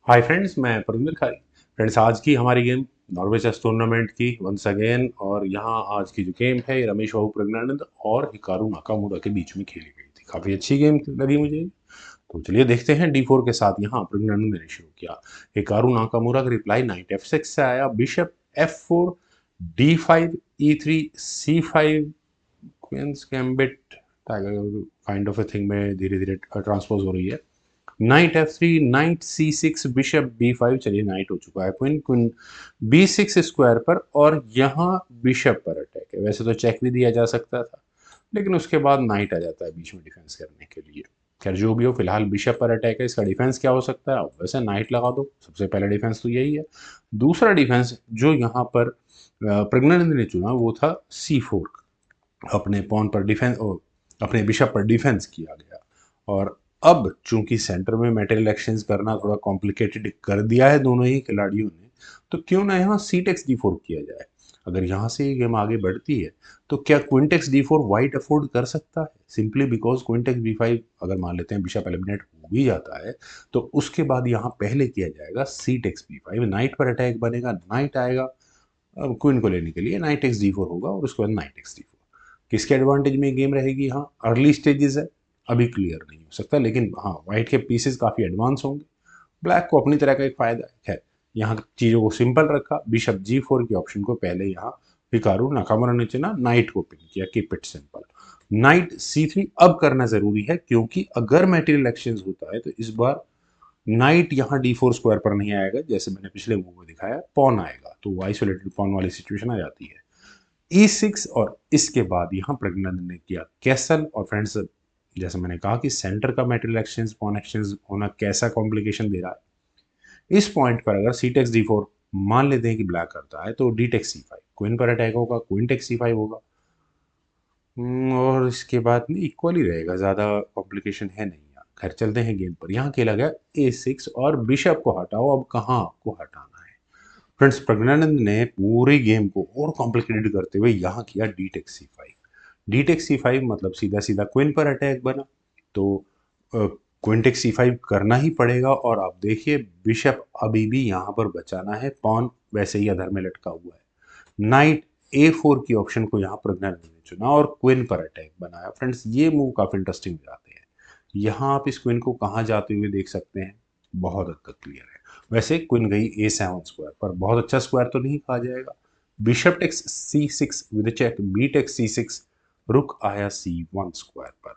Hi friends, मैं परविंदर खारी। Friends, आज की हमारी गेम नॉर्वे चेस टूर्नामेंट की वंस अगेन। और यहाँ आज की जो गेम है ये रमेश बाबू प्रज्ञानंद और हिकारू नाकामुरा के बीच में खेली गई थी। काफ़ी अच्छी गेम लगी मुझे। तो चलिए देखते हैं। D4 के साथ यहाँ प्रज्ञानंद ने शुरू किया। हिकारू नाकामुरा का रिप्लाई नाइट F6 से आया। Bishop F4, D5, E3, C5, queen's gambit kind of a thing में धीरे धीरे ट्रांसपोज हो रही है। Knight F3, knight C6, bishop B5। चलिए नाइट हो चुका है। क्वीन क्वीन B6 स्क्वायर पर और यहाँ बिशप पर अटैक है। वैसे तो चेक भी दिया जा सकता था, लेकिन उसके बाद नाइट आ जाता है बीच में डिफेंस करने के लिए। खैर जो भी हो, फिलहाल बिशप पर अटैक है। इसका डिफेंस क्या हो सकता है? वैसे नाइट लगा दो, सबसे पहला डिफेंस तो यही है। दूसरा डिफेंस जो यहाँ पर प्रज्ञानंद ने चुना वो था C4। अपने पॉन पर डिफेंस, अपने बिशप पर डिफेंस किया गया। और अब चूंकि सेंटर में मेटेरियल एक्सचेंज करना थोड़ा कॉम्प्लिकेटेड कर दिया है दोनों ही खिलाड़ियों ने, तो क्यों ना यहाँ C-X-D4 किया जाए। अगर यहाँ से ये गेम आगे बढ़ती है तो क्या Queen-X-D4 वाइट अफोर्ड कर सकता है? सिंपली बिकॉज Queen-X-B5, अगर मान लेते हैं बिशप एलिमिनेट हो भी जाता है, तो उसके बाद यहाँ पहले किया जाएगा C-X-B5। नाइट पर अटैक बनेगा, नाइट आएगा क्वीन को लेने के लिए। Knight-X-D4 होगा और उसके बाद Knight-X-D4। किसके एडवांटेज में गेम रहेगी? हाँ, अर्ली स्टेजेस है, अभी क्लियर नहीं हो सकता, लेकिन हाँ वाइट के पीसेस काफ़ी एडवांस होंगे। ब्लैक को अपनी तरह का एक फायदा है। खैर, यहाँ चीज़ों को सिंपल रखा। बिशप G4 के ऑप्शन को पहले यहाँ हिकारू नाकामुरा ने चुना, नाइट को पिन किया। Keep it simple. Night C3 अब करना जरूरी है, क्योंकि अगर मेटेरियल एक्सचेंज होता है तो इस बार नाइट यहाँ D4 स्क्वायर पर नहीं आएगा, जैसे मैंने पिछले मूव में दिखाया, पॉन आएगा, तो वो आइसोलेटेड पॉन वाली सिचुएशन आ जाती है। E6 और इसके बाद यहाँ प्रज्ञानंद ने किया कैसल। और फ्रेंड्स, जैसे मैंने कहा कि सेंटर का मेटेरियल एक्सचेंज पॉन एक्सचेंज होना कैसा कॉम्प्लिकेशन दे रहा है। इस पॉइंट पर अगर C-X-D4 मान लेते हैं कि ब्लैक करता है तो D-X-C5, क्वीन पर अटैक होगा, Queen-X-C5 होगा। और इसके बाद में इक्वल ही रहेगा, ज़्यादा कॉम्प्लिकेशन है नहीं यहाँ। खैर चलते हैं गेम पर। यहाँ खेला गया A6 और बिशप को हटाओ। अब कहाँ आपको हटाना है? फ्रेंड्स, प्रज्ञानंद ने पूरी गेम को और कॉम्प्लिकेटेड करते हुए यहाँ किया D-X-C5। D-X-C5 मतलब सीधा सीधा क्वीन पर अटैक बना, तो Queen-X-C5 करना ही पड़ेगा। और आप देखिए बिशप अभी भी यहाँ पर बचाना है, पॉन वैसे ही अधर में लटका हुआ है। नाइट A4 की ऑप्शन को यहाँ प्रज्ञानंद ने चुना और क्वीन पर अटैक बनाया। फ्रेंड्स, ये मूव काफी इंटरेस्टिंग हो जाते हैं। यहाँ आप इस क्वीन को कहाँ जाते हुए देख सकते हैं, बहुत हद तक क्लियर है। वैसे क्वीन गई A7 स्क्वायर पर, बहुत अच्छा स्क्वायर तो नहीं कहा जाएगा। Bishop takes C6 with check, b takes C6, rook आया C1 स्क्वायर पर।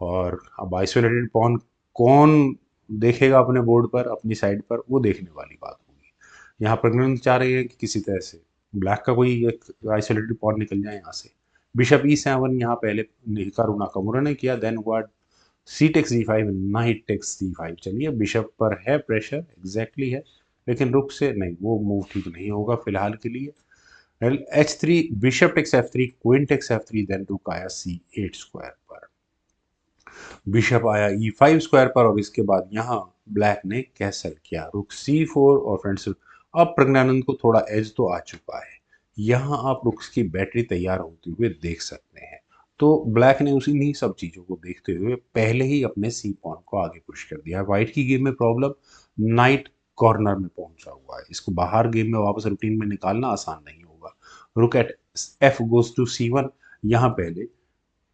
और अब आइसोलेटेड पॉन कौन देखेगा अपने बोर्ड पर, अपनी साइड पर, वो देखने वाली बात होगी। यहाँ प्रज्ञानंद चाह रहे हैं कि किसी तरह से ब्लैक का कोई एक आइसोलेटेड पॉन निकल जाए यहाँ से। बिशप E7 यहाँ पहले हिकारू नाकामुरा ने किया। Then what? C-X-D5, knight takes D5। चलिए बिशप पर है प्रेशर, एग्जैक्टली है, लेकिन रुक से नहीं, वो मूव ठीक नहीं होगा फिलहाल के लिए। H3, bishop takes F3, queen takes F3, then rook आया C8 स्क्वायर पर। बिशप आया E5 स्क्वायर पर और इसके बाद यहाँ ब्लैक ने कैसल किया, रुक C4। और फ्रेंड्स, अब प्रज्ञानंद को थोड़ा एज तो आ चुका है। यहाँ आप रुक्स की बैटरी तैयार होते हुए देख सकते हैं। तो ब्लैक ने उसी नहीं सब चीज़ों को देखते हुए पहले ही अपने सी पॉन को आगे पुश कर दिया है। व्हाइट की गेम में प्रॉब्लम, नाइट कॉर्नर में पहुंचा हुआ है, इसको बाहर गेम में वापस रूटीन में निकालना आसान नहीं होगा। रुक eight F goes to C1, यहाँ पहले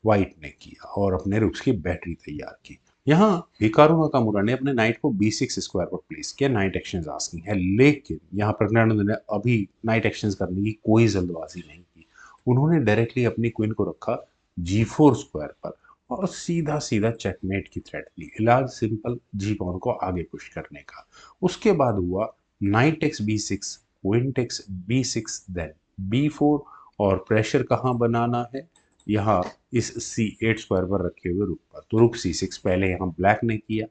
व्हाइट ने किया और अपने रुक्स की बैटरी तैयार की। यहाँ हिकारू नाकामुरा ने अपने नाइट को B6 स्क्वायर पर प्लेस किया। नाइट एक्सचेंज आस्किंग है, लेकिन यहाँ प्रज्ञानंद ने अभी नाइट एक्सचेंज करने की कोई जल्दबाजी नहीं की। उन्होंने डायरेक्टली अपनी क्वीन को रखा G4 स्क्वायर पर और सीधा सीधा चेकमेट की थ्रेट दी। इलाज सिंपल, जी पॉन को आगे पुश करने का। उसके बाद हुआ knight takes B6, queen takes B6, then B4। और प्रेशर कहाँ बनाना है? यहाँ इस C8 स्क्वायर पर रखे हुए रुक पर। तो रुक C6 पहले यहाँ ब्लैक ने किया।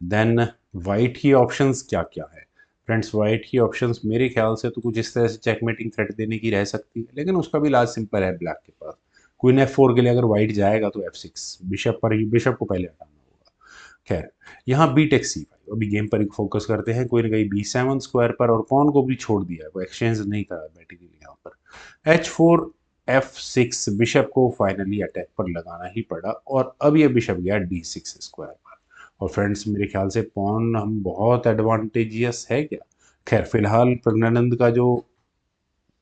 देन वाइट की ऑप्शंस क्या क्या है? फ्रेंड्स, वाइट की ऑप्शंस मेरे ख्याल से तो कुछ इस तरह से चेकमेटिंग थ्रेट देने की रह सकती है, लेकिन उसका भी इलाज सिंपल है ब्लैक के पास। क्वीन F4 के लिए अगर वाइट जाएगा तो F6, बिशप पर ही, बिशप को पहले हटाना होगा। खैर, यहाँ बी टेक C5। अभी गेम पर फोकस करते हैं। क्वीन गई B7 स्क्वायर पर और पॉन को भी छोड़ दिया है, वो एक्सचेंज नहीं करा बैटिंग यहाँ पर। H4, F6, बिशप को फाइनली अटैक पर लगाना ही पड़ा और अब ये बिशप गया D6 स्क्वायर पर। और फ्रेंड्स मेरे ख्याल से पॉन हम बहुत एडवांटेजियस है क्या। खैर फिलहाल प्रज्ञानंद का जो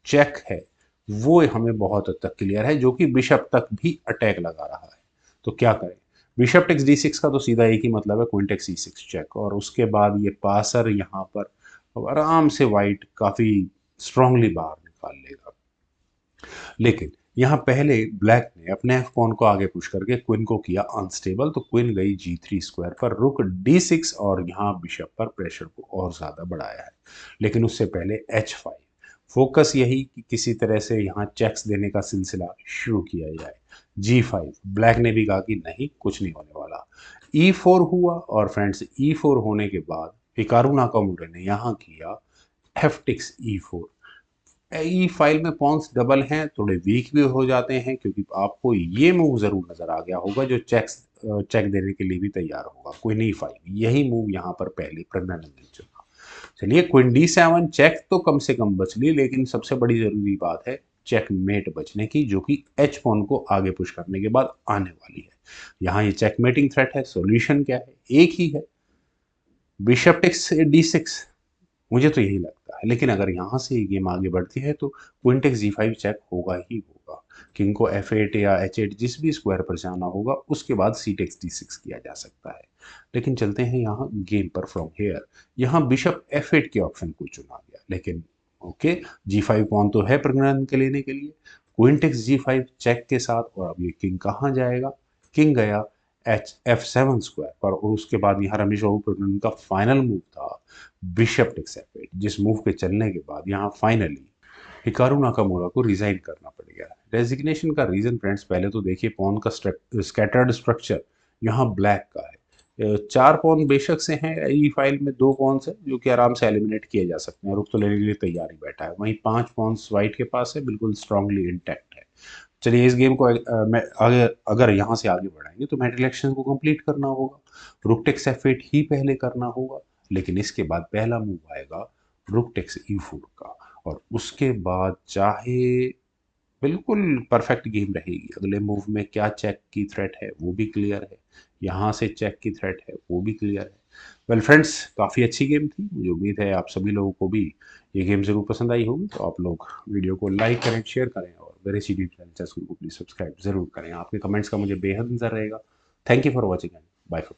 चेक है वो हमें बहुत हद तक क्लियर है, जो कि बिशप तक भी अटैक लगा रहा है। तो क्या करें। बिशप टेक्स d6 का तो सीधा एक ही मतलब है क्वीन टेक्स e6 चेक, और उसके बाद ये पासर यहाँ पर आराम से वाइट काफी स्ट्रांगली बाहर निकाल लेगा। लेकिन यहाँ पहले ब्लैक ने अपने एफ पॉन को आगे पुश करके क्वीन को किया अनस्टेबल, तो क्वीन गई g3 स्क्वायर पर, रुक d6 और यहाँ बिशप पर प्रेशर को और ज्यादा बढ़ाया है। लेकिन उससे पहले h5 फोकस यही कि किसी तरह से यहाँ चेक्स देने का सिलसिला शुरू किया जाए। g5 ब्लैक ने भी कहा कि नहीं कुछ नहीं होने वाला। e4 हुआ, और फ्रेंड्स e4 होने के बाद हिकारू नाकामोटो ने यहाँ किया एफ टिक्स e4। ई फाइल में पॉन्स डबल हैं, थोड़े वीक भी हो जाते हैं, क्योंकि आपको ये मूव जरूर नजर आ गया होगा जो चेक देने के लिए भी तैयार होगा। क्वीन ई फाइव यही मूव यहाँ पर पहले प्रज्ञानंद ने चुना। चलिए क्वीन d7 चेक तो कम से कम बच ली, लेकिन सबसे बड़ी जरूरी बात है चेकमेट बचने की, जो कि एच पॉन को आगे पुश करने के बाद आने वाली है। यहाँ ये चेकमेटिंग थ्रेट है, सॉल्यूशन क्या है, एक ही है, बिशप टेक्स d6। मुझे तो यही लगता है, लेकिन अगर यहाँ से ये गेम आगे बढ़ती है तो क्वीन टेक्स g5 चेक होगा ही होगा। किंग को f8 या h8 जिस भी स्क्वायर पर जाना होगा, उसके बाद c टेक्स d6 किया जा सकता है। लेकिन चलते हैं यहाँ गेम पर फ्रॉम हेयर। यहाँ बिशप f8 के ऑप्शन को चुना गया, लेकिन ओके g5 पॉन तो है प्रज्ञानंद के लेने के लिए। क्वीन टेक्स g5 चेक के साथ, और अब ये किंग कहाँ जाएगा, किंग गया f7 स्क्वायर पर, और उसके बाद यहाँ रमेश बाबू प्रज्ञानंद का फाइनल मूव था बिशप टेक्स f8, जिस मूव के चलने के बाद यहाँ फाइनली हिकारू नाकामोरा को रिजाइन करना पड़ गया। रेजिग्नेशन का रीजन फ्रेंड्स पहले तो देखिए, पॉन का स्कैटर्ड स्ट्रक्चर यहाँ ब्लैक का है। चार पॉन बेशक से हैं ई फाइल में, दो पॉन्स है जो कि आराम से एलिमिनेट किए जा सकते हैं, रुक तो लेने के लिए तैयार ही बैठा है। वहीं पांच पॉन्स वाइट के पास है, बिल्कुल स्ट्रांगली इंटैक्ट है। चलिए इस गेम को मैं आगे अगर यहाँ से आगे बढ़ाएंगे तो मेटल एक्शन को कंप्लीट करना होगा, रुक टेक्स f8 ही पहले करना होगा। लेकिन इसके बाद पहला मूव आएगा रुक टेक्स e4 का, और उसके बाद चाहे बिल्कुल परफेक्ट गेम रहेगी, अगले मूव में क्या चेक की थ्रेट है वो भी क्लियर है, यहाँ से चेक की थ्रेट है वो भी क्लियर है। वेल फ्रेंड्स काफ़ी अच्छी गेम थी, मुझे उम्मीद है आप सभी लोगों को भी ये गेम जरूर पसंद आई होगी। तो आप लोग वीडियो को लाइक करें, शेयर करें, और मेरे सी डी चैनल को प्लीज़ सब्सक्राइब जरूर करें। आपके कमेंट्स का मुझे बेहद इंतजार रहेगा। Thank you for watching and bye for